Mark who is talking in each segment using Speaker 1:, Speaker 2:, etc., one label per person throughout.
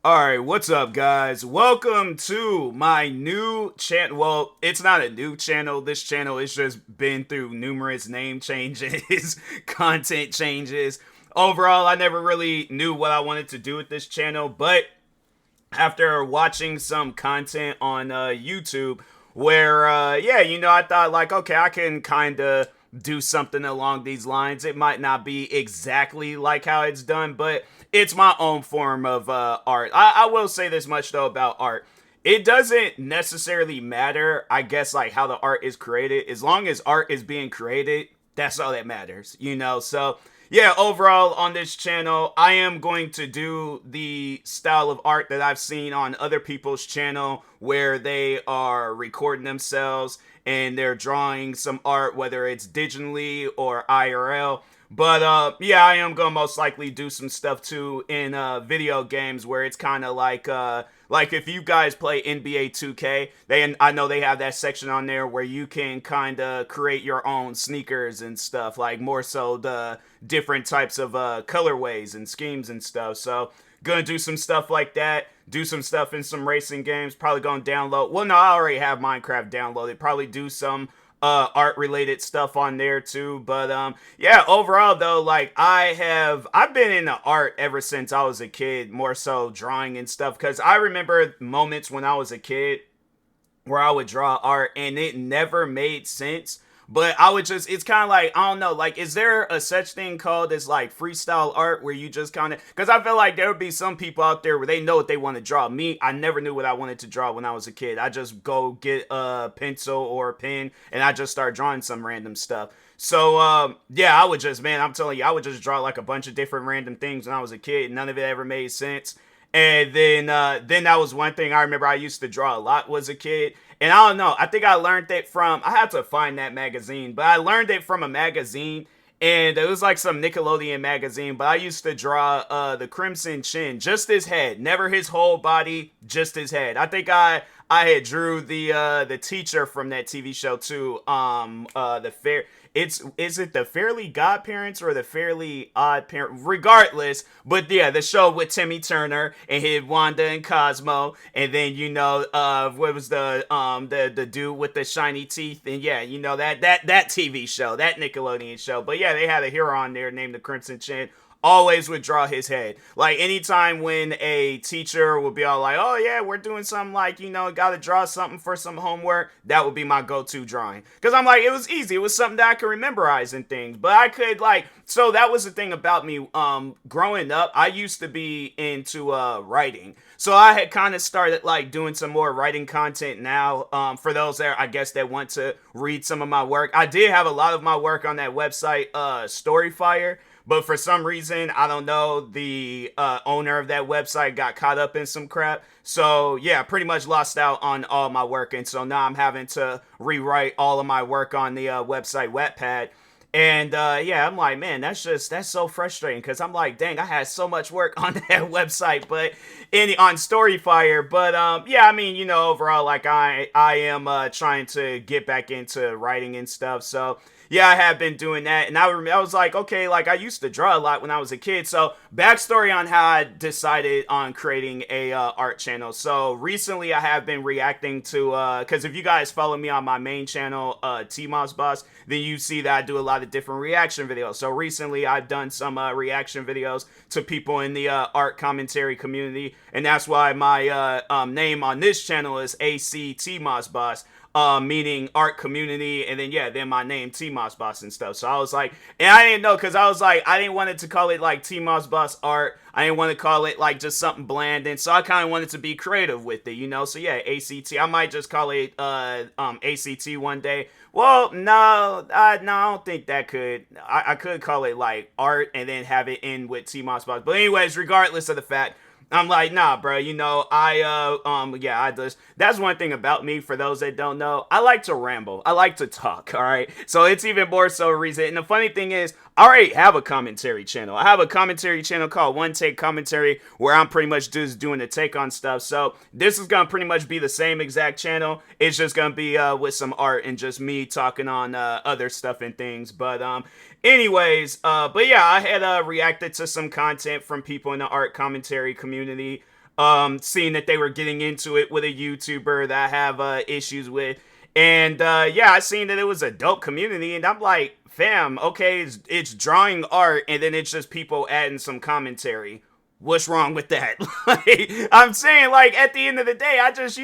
Speaker 1: Alright, what's up, guys? Welcome to my new channel. Well, it's not a new channel. This channel has just been through numerous name changes, content changes. Overall, I never really knew what I wanted to do with this channel, but after watching some content on YouTube where, I thought, like, okay, I can kind of do something along these lines. It might not be exactly like how it's done, but it's my own form of art. I will say this much, though, about art. It doesn't necessarily matter, I guess, like how the art is created. As long as art is being created, that's all that matters. So yeah, overall on this channel, I am going to do the style of art that I've seen on other people's channel where they are recording themselves and they're drawing some art, whether it's digitally or IRL. But yeah, I am gonna most likely do some stuff too in video games where it's kind of like if you guys play NBA 2K, I know they have that section on there where you can kind of create your own sneakers and stuff, like more so the different types of colorways and schemes and stuff. So gonna do some stuff like that. Do some stuff in some racing games. Probably gonna download. Well, no, I already have Minecraft downloaded. Probably do some art related stuff on there too. But yeah, overall though, like I've been into art ever since I was a kid, more so drawing and stuff, because I remember moments when I was a kid where I would draw art and it never made sense. But I would just, it's kind of like, I don't know, like, is there a such thing called as like freestyle art where you just kind of, because I feel like there would be some people out there where they know what they want to draw. Me, I never knew what I wanted to draw when I was a kid. I just go get a pencil or a pen and I just start drawing some random stuff. So, yeah, I would just, man, I'm telling you, I would just draw like a bunch of different random things when I was a kid. None of it ever made sense. And then that was one thing I remember I used to draw a lot was a kid. And I don't know, I think I learned it from, I had to find that magazine, but I learned it from a magazine. And it was like some Nickelodeon magazine, but I used to draw the Crimson Chin, just his head, never his whole body, just his head. I think I had drew the teacher from that TV show too. The fair. Is it the Fairly Godparents or the Fairly Odd Parent? Regardless, but yeah, the show with Timmy Turner and his Wanda and Cosmo, and then what was the dude with the shiny teeth, and yeah, that TV show, that Nickelodeon show. But yeah, they had a hero on there named the Crimson Chin. Always would draw his head. Like anytime when a teacher would be all like, oh yeah, we're doing something like, gotta draw something for some homework, that would be my go-to drawing. Because I'm like, it was easy. It was something that I could memorize and things. But I could so that was the thing about me. Growing up, I used to be into writing. So I had kind of started like doing some more writing content now. For those there, I guess that want to read some of my work. I did have a lot of my work on that website, Storyfire. But for some reason, I don't know, the owner of that website got caught up in some crap. So yeah, pretty much lost out on all my work. And so now I'm having to rewrite all of my work on the website Wattpad. And yeah, I'm like, man, that's so frustrating because I'm like, dang, I had so much work on that website, but on Storyfire. But yeah, I mean, overall, like I am trying to get back into writing and stuff. So yeah, I have been doing that, and I was like, okay, like I used to draw a lot when I was a kid. So backstory on how I decided on creating a art channel. So recently, I have been reacting to because if you guys follow me on my main channel, TMossBoss, then you see that I do a lot of different reaction videos. So recently, I've done some reaction videos to people in the art commentary community, and that's why my name on this channel is ACTMossBoss. Meaning art community, and then my name TMossBoss and stuff. So I was like, and I didn't know because I was like, I didn't want it to call it like TMossBoss art. I didn't want to call it like just something bland, and so I kind of wanted to be creative with it. So yeah, ACT. I might just call it ACT one day. Well, no, I don't think that could. I could call it like art and then have it end with TMossBoss. But anyways, regardless of the fact, I'm like, nah, bro, yeah, that's one thing about me, for those that don't know, I like to ramble, I like to talk, all right, so it's even more so a reason, and the funny thing is, I already have a commentary channel. I have a commentary channel called One Take Commentary, where I'm pretty much just doing the take on stuff, so this is gonna pretty much be the same exact channel, it's just gonna be, with some art and just me talking on, other stuff and things, but, but yeah, I had reacted to some content from people in the art commentary community seeing that they were getting into it with a YouTuber that I have issues with. And yeah, I seen that it was a dope community, and I'm like, fam, okay, it's drawing art, and then it's just people adding some commentary. What's wrong with that? Like, I'm saying, like, at the end of the day, I just,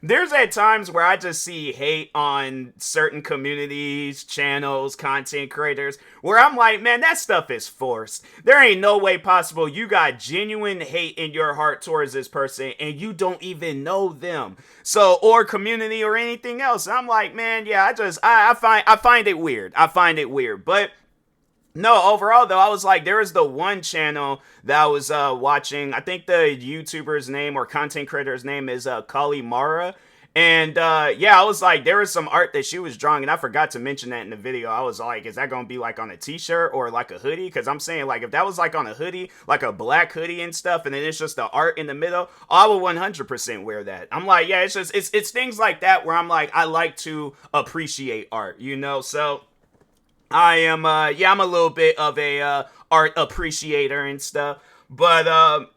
Speaker 1: there's at times where I just see hate on certain communities, channels, content creators, where I'm like, man, that stuff is forced. There ain't no way possible you got genuine hate in your heart towards this person and you don't even know them. So, or community or anything else. I'm like, man, yeah, I find it weird. I find it weird. But no, overall though, I was like, there was the one channel that I was watching. I think the YouTuber's name or content creator's name is Kali Mara. And yeah, I was like, there was some art that she was drawing, and I forgot to mention that in the video. I was like, is that gonna be like on a t-shirt or like a hoodie? Because I'm saying, like, if that was like on a hoodie, like a black hoodie and stuff, and then it's just the art in the middle, I would 100% wear that. I'm like, yeah, it's things like that where I'm like, I like to appreciate art, So I am, yeah, I'm a little bit of a art appreciator and stuff. But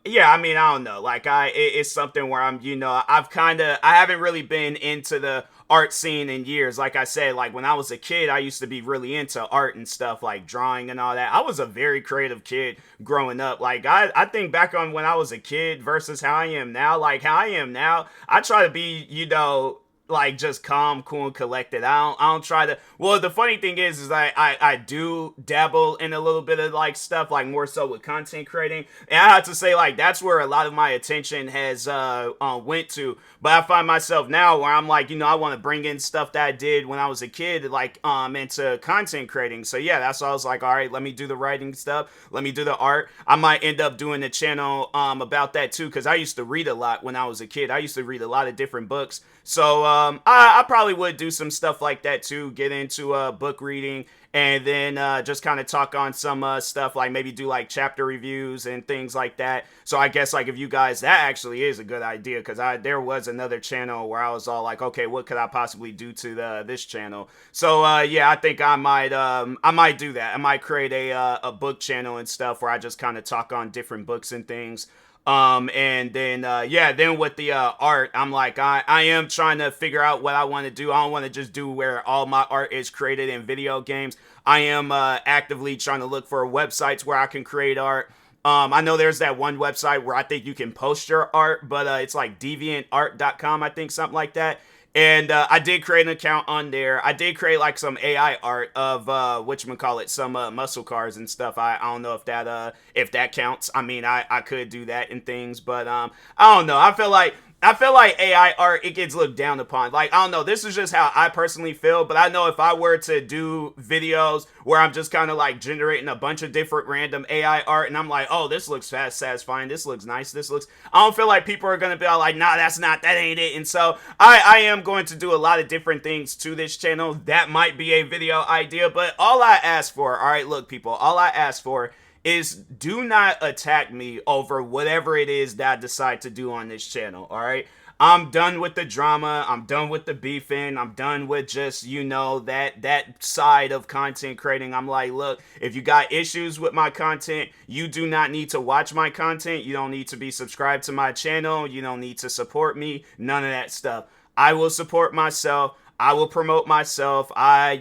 Speaker 1: yeah, I mean, I don't know. Like, it's something where I'm, I haven't really been into the art scene in years. Like I said, like when I was a kid, I used to be really into art and stuff, like drawing and all that. I was a very creative kid growing up. Like, I think back on when I was a kid versus how I am now. Like, how I am now, I try to be, like just calm, cool, and collected. I don't try to. Well, the funny thing is I do dabble in a little bit of like stuff, like more so with content creating. And I have to say, like, that's where a lot of my attention has went to. But I find myself now where I'm like, I want to bring in stuff that I did when I was a kid, like into content creating. So yeah, that's why I was like, all right, let me do the writing stuff, let me do the art. I might end up doing a channel about that too, because I used to read a lot when I was a kid. I used to read a lot of different books. So I probably would do some stuff like that too, get into book reading, and then just kind of talk on some stuff, like maybe do like chapter reviews and things like that. So I guess like if you guys, that actually is a good idea, because there was another channel where I was all like, okay, what could I possibly do to this channel? So yeah, I think I might do that. I might create a book channel and stuff where I just kind of talk on different books and things. And then, yeah, then with the, art, I'm like, I am trying to figure out what I want to do. I don't want to just do where all my art is created in video games. I am, actively trying to look for websites where I can create art. I know there's that one website where I think you can post your art, but, it's like deviantart.com, I think, something like that. And I did create an account on there. I did create like some AI art of whatchamacallit, some muscle cars and stuff. I don't know if that counts. I mean, I could do that and things, but I don't know. I feel like AI art, it gets looked down upon. Like, I don't know, this is just how I personally feel, but I know if I were to do videos where I'm just kind of like generating a bunch of different random AI art, and I'm like, oh, this looks fast, satisfying, this looks nice, I don't feel like people are going to be all like, nah, that ain't it. And so I am going to do a lot of different things to this channel. That might be a video idea, but all I ask for, all right, look, people, all I ask for is do not attack me over whatever it is that I decide to do on this channel, all right? I'm done with the drama. I'm done with the beefing. I'm done with just, that side of content creating. I'm like, look, if you got issues with my content, you do not need to watch my content. You don't need to be subscribed to my channel. You don't need to support me. None of that stuff. I will support myself. I will promote myself. I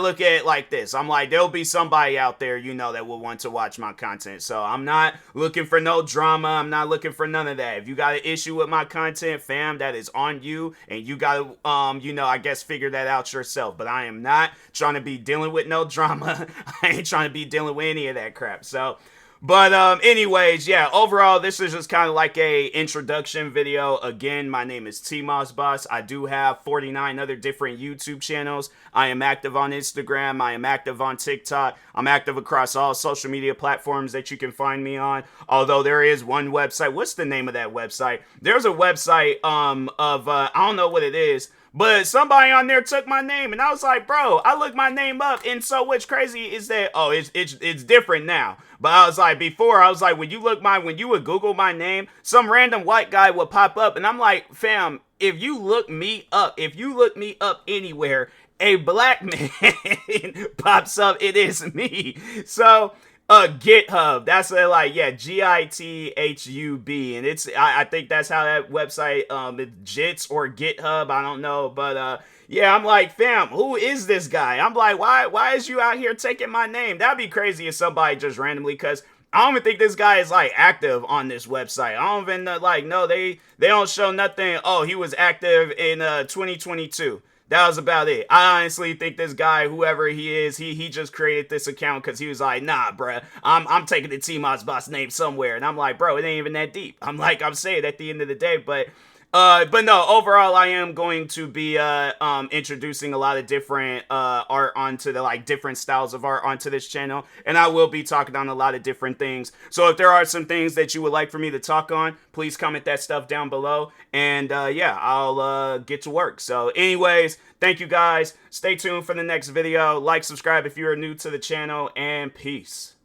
Speaker 1: look at it like this. I'm like, there'll be somebody out there, that will want to watch my content. So I'm not looking for no drama. I'm not looking for none of that. If you got an issue with my content, fam, that is on you. And you got to, I guess figure that out yourself. But I am not trying to be dealing with no drama. I ain't trying to be dealing with any of that crap. So, but anyways, yeah, overall, this is just kind of like a introduction video. Again, my name is TMossBoss. I do have 49 other different YouTube channels. I am active on Instagram. I am active on TikTok. I'm active across all social media platforms that you can find me on. Although there is one website. What's the name of that website? There's a website I don't know what it is. But somebody on there took my name, and I was like, bro, I looked my name up, and so what's crazy is that, oh, it's different now. But I was like, before, I was like, when you would Google my name, some random white guy would pop up, and I'm like, fam, if you look me up anywhere, a black man pops up, it is me. So GitHub. That's like, yeah, GITHUB, and I think that's how that website Jits or GitHub. I don't know, but yeah, I'm like, fam, who is this guy? I'm like, why is you out here taking my name? That'd be crazy if somebody just randomly, because I don't even think this guy is like active on this website. I don't even like, no, they don't show nothing. Oh, he was active in 2022. That was about it. I honestly think this guy, whoever he is, he just created this account because he was like, nah, bruh, I'm taking the TMossBoss name somewhere. And I'm like, bro, it ain't even that deep. I'm saying at the end of the day, but no, overall, I am going to be introducing a lot of different art onto the, like, different styles of art onto this channel, and I will be talking on a lot of different things. So if there are some things that you would like for me to talk on, please comment that stuff down below, and yeah, I'll get to work. So anyways, thank you guys. Stay tuned for the next video. Like, subscribe if you are new to the channel, and peace.